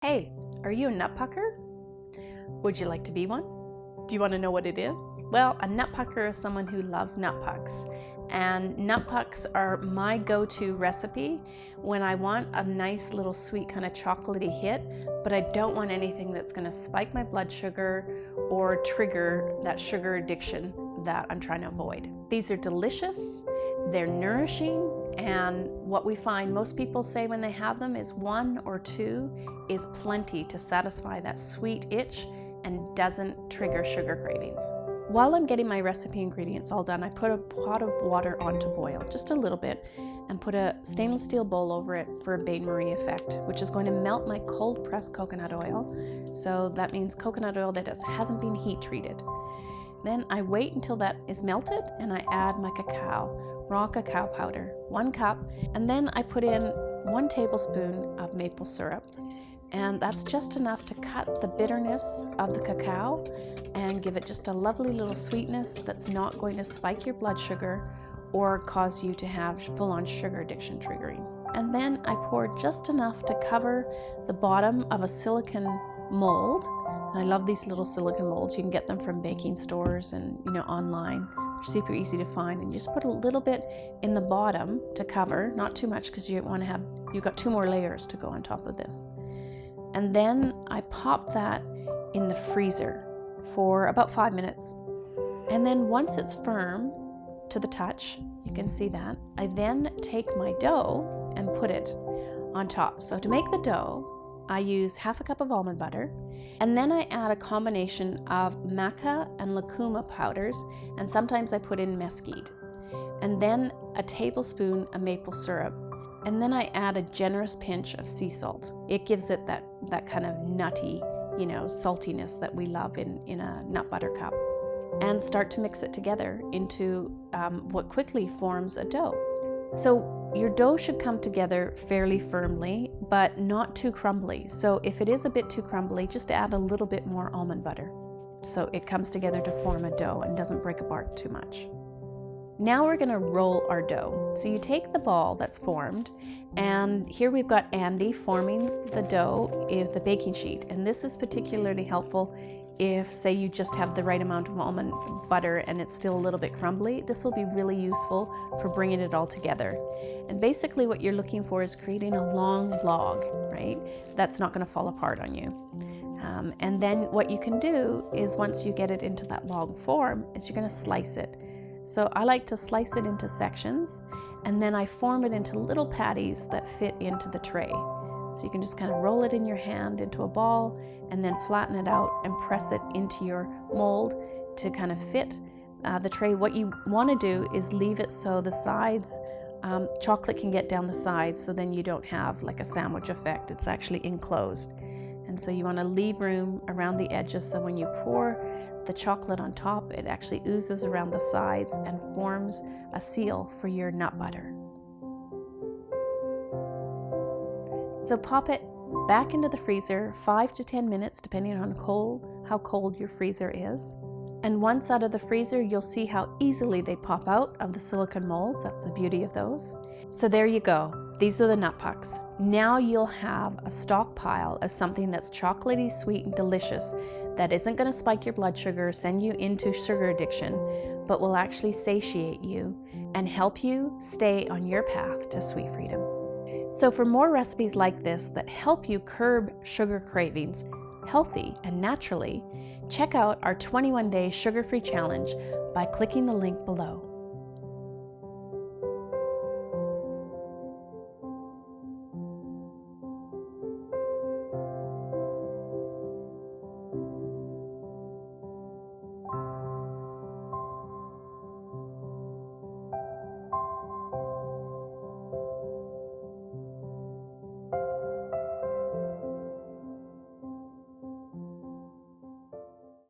Hey, are you a nut pucker? Would you like to be one? Do you want to know what it is? Well, a nut pucker is someone who loves nut pucks. And nut pucks are my go-to recipe when I want a nice little sweet kind of chocolatey hit, but I don't want anything that's going to spike my blood sugar or trigger that sugar addiction that I'm trying to avoid. These are delicious, they're nourishing, and what we find most people say when they have them is 1 or 2 is plenty to satisfy that sweet itch and doesn't trigger sugar cravings. While I'm getting my recipe ingredients all done, I put a pot of water on to boil, just a little bit, and put a stainless steel bowl over it for a bain-marie effect, which is going to melt my cold pressed coconut oil. So that means coconut oil that hasn't been heat treated. Then I wait until that is melted and I add my cacao, raw cacao powder, 1 cup, and then I put in 1 tablespoon of maple syrup. And that's just enough to cut the bitterness of the cacao and give it just a lovely little sweetness that's not going to spike your blood sugar or cause you to have full-on sugar addiction triggering. And then I pour just enough to cover the bottom of a silicone mold. And I love these little silicone molds. You can get them from baking stores and online. They're super easy to find, and you just put a little bit in the bottom to cover, not too much because you've got 2 more layers to go on top of this. And then I pop that in the freezer for about 5 minutes. And then once it's firm to the touch, you can see that, I then take my dough and put it on top. So to make the dough, I use half a cup of almond butter, and then I add a combination of maca and lucuma powders, and sometimes I put in mesquite, and then a tablespoon of maple syrup. And then I add a generous pinch of sea salt. It gives it that kind of nutty, saltiness that we love in a nut butter cup. And start to mix it together into what quickly forms a dough. So your dough should come together fairly firmly, but not too crumbly. So if it is a bit too crumbly, just add a little bit more almond butter so it comes together to form a dough and doesn't break apart too much. Now we're going to roll our dough. So you take the ball that's formed, and here we've got Andy forming the dough in the baking sheet. And this is particularly helpful if, say, you just have the right amount of almond butter and it's still a little bit crumbly. This will be really useful for bringing it all together. And basically what you're looking for is creating a long log, right? That's not going to fall apart on you. And then what you can do is, once you get it into that log form, is you're going to slice it. So I like to slice it into sections, and then I form it into little patties that fit into the tray. So you can just kind of roll it in your hand into a ball and then flatten it out and press it into your mold to kind of fit the tray. What you want to do is leave it so the sides, chocolate can get down the sides, so then you don't have like a sandwich effect. It's actually enclosed. And so you want to leave room around the edges, so when you pour the chocolate on top, it actually oozes around the sides and forms a seal for your nut butter. So pop it back into the freezer 5 to 10 minutes, depending on how cold your freezer is. And once out of the freezer, you'll see how easily they pop out of the silicone molds. That's the beauty of those. So there you go. These are the nut pucks. Now you'll have a stockpile of something that's chocolatey, sweet, and delicious, that isn't going to spike your blood sugar, send you into sugar addiction, but will actually satiate you and help you stay on your path to sweet freedom. So for more recipes like this that help you curb sugar cravings healthy and naturally, check out our 21-day sugar-free challenge by clicking the link below.